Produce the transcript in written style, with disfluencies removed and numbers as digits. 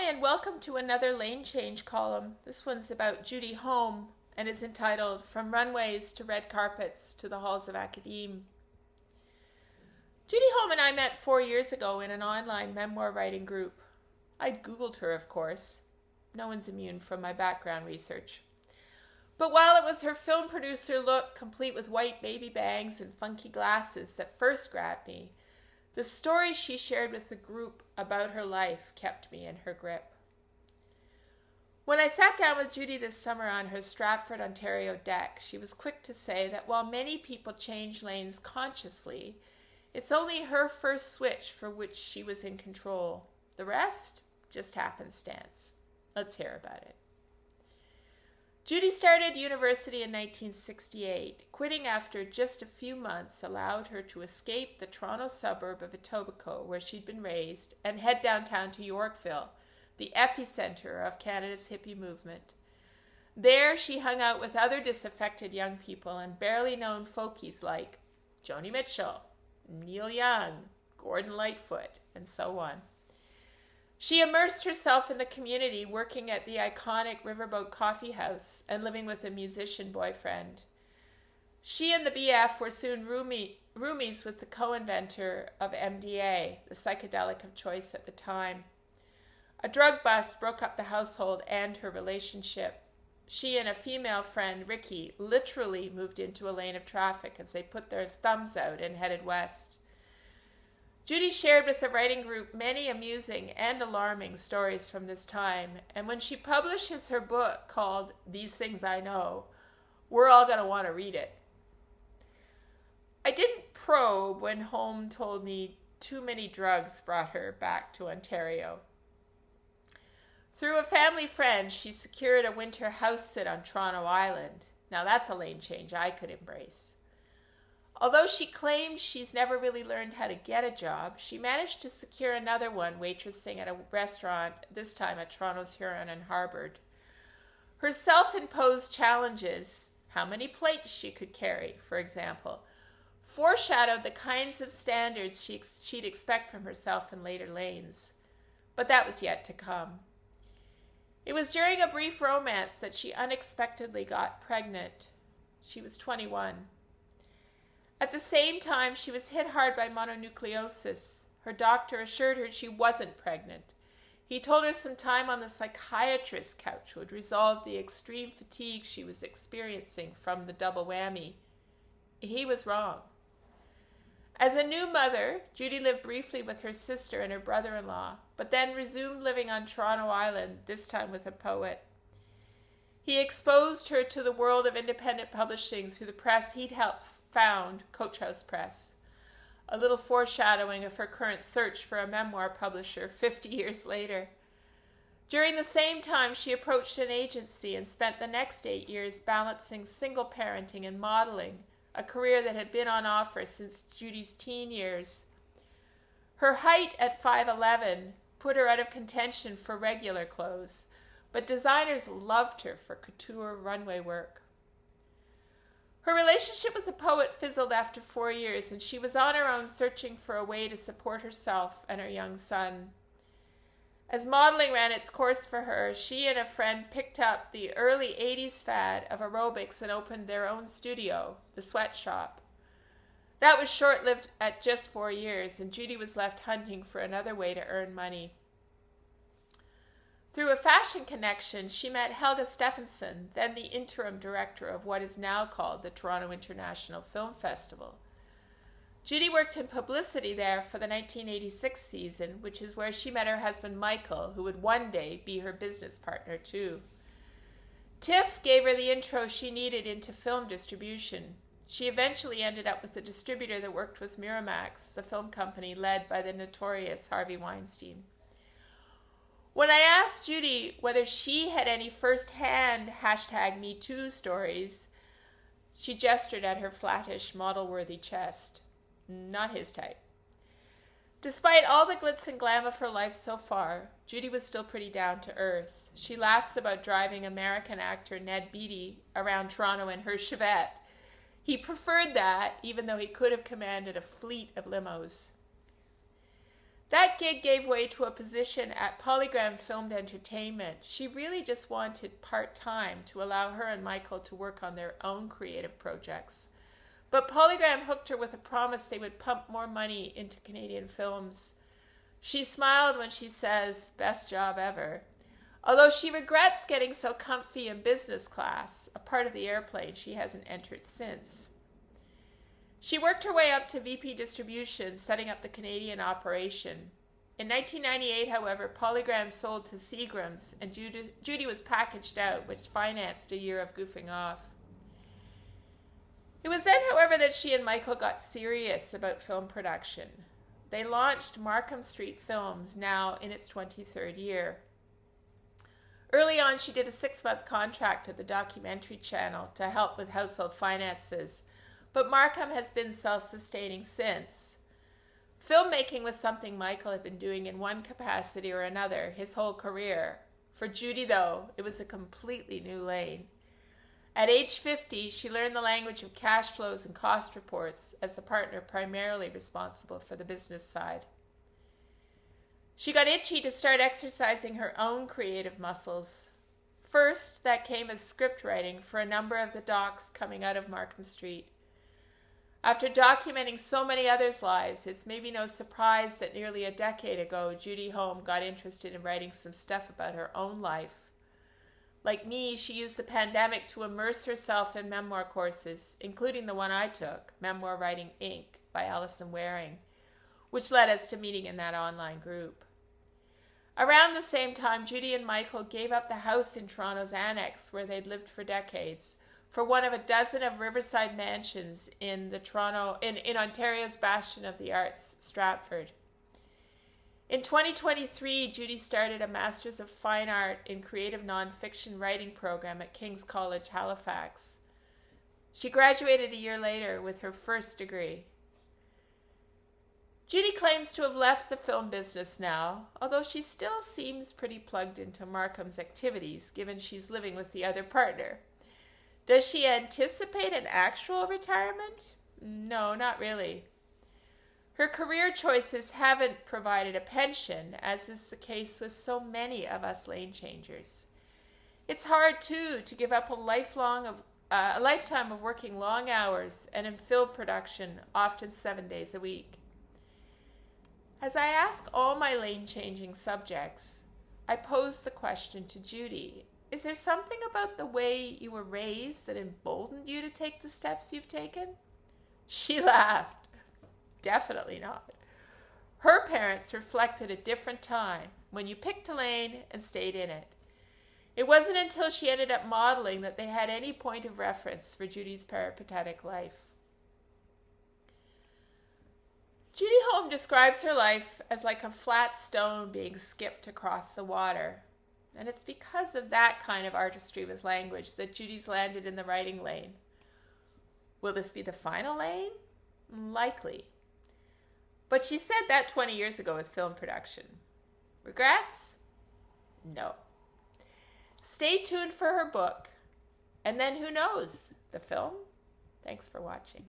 and welcome to another Lane Change column. This one's about Judy Holm and is entitled From Runways to Red Carpets to the Halls of Academe. Judy Holm and I met 4 years ago in an online memoir writing group. I'd Googled her, of course. No one's immune from my background research. But while it was her film producer look, complete with white baby bangs and funky glasses, that first grabbed me, the stories she shared with the group about her life kept me in her grip. When I sat down with Judy this summer on her Stratford, Ontario deck, she was quick to say that while many people change lanes consciously, it's only her first switch for which she was in control. The rest, just happenstance. Let's hear about it. Judy started university in 1968. Quitting after just a few months allowed her to escape the Toronto suburb of Etobicoke, where she'd been raised, and head downtown to Yorkville, the epicenter of Canada's hippie movement. There, she hung out with other disaffected young people and barely known folkies like Joni Mitchell, Neil Young, Gordon Lightfoot, and so on. She immersed herself in the community, working at the iconic Riverboat Coffee House and living with a musician boyfriend. She and the BF were soon roomies with the co-inventor of MDA, the psychedelic of choice at the time. A drug bust broke up the household and her relationship. She and a female friend, Ricky, literally moved into a lane of traffic as they put their thumbs out and headed west. Judy shared with the writing group many amusing and alarming stories from this time, and when she publishes her book called These Things I Know, we're all going to want to read it. I didn't probe when Holm told me too many drugs brought her back to Ontario. Through a family friend, she secured a winter house sit on Toronto Island. Now that's a lane change I could embrace. Although she claims she's never really learned how to get a job, she managed to secure another one waitressing at a restaurant, this time at Toronto's Huron and Harbour. Her self-imposed challenges, how many plates she could carry, for example, foreshadowed the kinds of standards she'd expect from herself in later lanes. But that was yet to come. It was during a brief romance that she unexpectedly got pregnant. She was 21. At the same time, she was hit hard by mononucleosis. Her doctor assured her she wasn't pregnant. He told her some time on the psychiatrist's couch would resolve the extreme fatigue she was experiencing from the double whammy. He was wrong. As a new mother, Judy lived briefly with her sister and her brother-in-law, but then resumed living on Toronto Island, this time with a poet. He exposed her to the world of independent publishing through the press he'd helped found, Coach House Press, a little foreshadowing of her current search for a memoir publisher 50 years later. During the same time, she approached an agency and spent the next 8 years balancing single parenting and modeling, a career that had been on offer since Judy's teen years. Her height at 5'11" put her out of contention for regular clothes, but designers loved her for couture runway work. Her relationship with the poet fizzled after 4 years, and she was on her own searching for a way to support herself and her young son. As modeling ran its course for her, she and a friend picked up the early 80s fad of aerobics and opened their own studio, the Sweatshop. That was short-lived at just 4 years, and Judy was left hunting for another way to earn money. Through a fashion connection, she met Helga Stephenson, then the interim director of what is now called the Toronto International Film Festival. Judy worked in publicity there for the 1986 season, which is where she met her husband Michael, who would one day be her business partner too. TIFF gave her the intro she needed into film distribution. She eventually ended up with a distributor that worked with Miramax, the film company led by the notorious Harvey Weinstein. When I asked Judy whether she had any first-hand #MeToo stories, she gestured at her flattish, model-worthy chest. Not his type. Despite all the glitz and glam of her life so far, Judy was still pretty down to earth. She laughs about driving American actor Ned Beatty around Toronto in her Chevette. He preferred that, even though he could have commanded a fleet of limos. That gig gave way to a position at Polygram Filmed Entertainment. She really just wanted part-time to allow her and Michael to work on their own creative projects. But Polygram hooked her with a promise they would pump more money into Canadian films. She smiled when she says, "Best job ever." Although she regrets getting so comfy in business class, a part of the airplane she hasn't entered since. She worked her way up to VP Distribution, setting up the Canadian operation. In 1998, however, Polygram sold to Seagram's, and Judy was packaged out, which financed a year of goofing off. It was then, however, that she and Michael got serious about film production. They launched Markham Street Films, now in its 23rd year. Early on, she did a 6-month contract at the documentary channel to help with household finances, but Markham has been self-sustaining since. Filmmaking was something Michael had been doing in one capacity or another his whole career. For Judy, though, it was a completely new lane. At age 50, she learned the language of cash flows and cost reports as the partner primarily responsible for the business side. She got itchy to start exercising her own creative muscles. First, that came as script writing for a number of the docs coming out of Markham Street. After documenting so many others' lives, it's maybe no surprise that nearly a decade ago, Judy Holm got interested in writing some stuff about her own life. Like me, she used the pandemic to immerse herself in memoir courses, including the one I took, Memoir Writing Inc. by Alison Waring, which led us to meeting in that online group. Around the same time, Judy and Michael gave up the house in Toronto's Annex, where they'd lived for decades, for one of a dozen of riverside mansions in Ontario's bastion of the arts, Stratford. In 2023, Judy started a Master's of Fine Art in Creative Nonfiction Writing program at King's College, Halifax. She graduated a year later with her first degree. Judy claims to have left the film business now, although she still seems pretty plugged into Markham's activities, given she's living with the other partner. Does she anticipate an actual retirement? No, not really. Her career choices haven't provided a pension, as is the case with so many of us lane changers. It's hard, too, to give up a lifetime of working long hours and in film production, often 7 days a week. As I ask all my lane-changing subjects, I pose the question to Judy, is there something about the way you were raised that emboldened you to take the steps you've taken? She laughed. Definitely not. Her parents reflected a different time, when you picked a lane and stayed in it. It wasn't until she ended up modeling that they had any point of reference for Judy's peripatetic life. Judy Holm describes her life as like a flat stone being skipped across the water. And it's because of that kind of artistry with language that Judy's landed in the writing lane. Will this be the final lane? Likely. But she said that 20 years ago with film production. Regrets? No. Stay tuned for her book. And then who knows? The film? Thanks for watching.